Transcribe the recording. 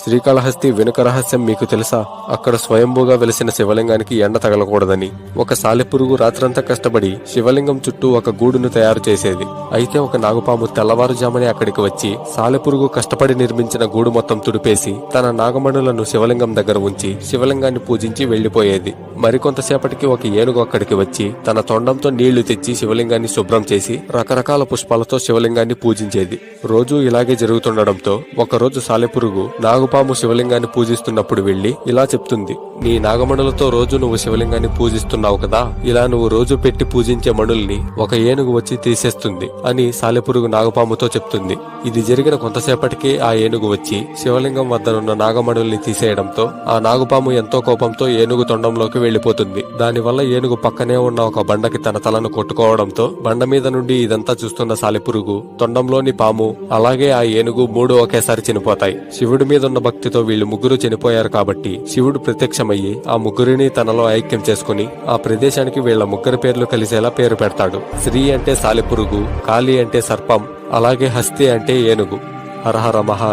శ్రీకాళహస్తి వెనుక రహస్యం మీకు తెలుసా? అక్కడ స్వయంభూగా వెలిసిన శివలింగానికి ఎండ తగలకూడదని ఒక సాలెపురుగు రాత్రంతా కష్టపడి శివలింగం చుట్టూ ఒక గూడును తయారు చేసేది. అయితే ఒక నాగుపాము తెల్లవారుజామునే అక్కడికి వచ్చి సాలెపురుగు కష్టపడి నిర్మించిన గూడు మొత్తం తుడిపేసి తన నాగమణులను శివలింగం దగ్గర ఉంచి శివలింగాన్ని పూజించి వెళ్లిపోయేది. మరికొంతసేపటికి ఒక ఏనుగు అక్కడికి వచ్చి తన తొండంతో నీళ్లు తెచ్చి శివలింగాన్ని శుభ్రం చేసి రకరకాల పుష్పాలతో శివలింగాన్ని పూజించేది. రోజూ ఇలాగే జరుగుతుండడంతో ఒకరోజు సాలెపురుగు నాగుపాము శివలింగాన్ని పూజిస్తున్నప్పుడు వెళ్లి ఇలా చెప్తుంది, నీ నాగమణులతో రోజు నువ్వు శివలింగాన్ని పూజిస్తున్నావు కదా, ఇలా నువ్వు రోజు పెట్టి పూజించే మణుల్ని ఒక ఏనుగు వచ్చి తీసేస్తుంది అని సాలెపురుగు నాగుపాముతో చెప్తుంది. ఇది జరిగిన కొంతసేపటికే ఆ ఏనుగు వచ్చి శివలింగం వద్దనున్న నాగమణుల్ని తీసేయడంతో ఆ నాగుపాము ఎంతో కోపంతో ఏనుగు తొండంలోకి వెళ్లిపోతుంది. దానివల్ల ఏనుగు పక్కనే ఉన్న ఒక బండకి తన తలను కొట్టుకోవడంతో బండ మీద నుండి ఇదంతా చూస్తున్న సాలెపురుగు, తొండంలోని పాము అలాగే ఆ ఏనుగు మూడు ఒకేసారి చనిపోతాయి. శివుడి మీదున్న భక్తితో వీళ్ళు ముగ్గురు చనిపోయారు కాబట్టి శివుడు ప్రత్యక్షమయ్యి ఆ ముగ్గురిని తనలో ఐక్యం చేసుకుని ఆ ప్రదేశానికి వీళ్ల ముగ్గురి పేర్లు కలిసేలా పేరు పెడతాడు. శ్రీ అంటే సాలెపురుగు, కాళీ అంటే సర్పం, అలాగే హస్తి అంటే ఏనుగు. హరహర మహా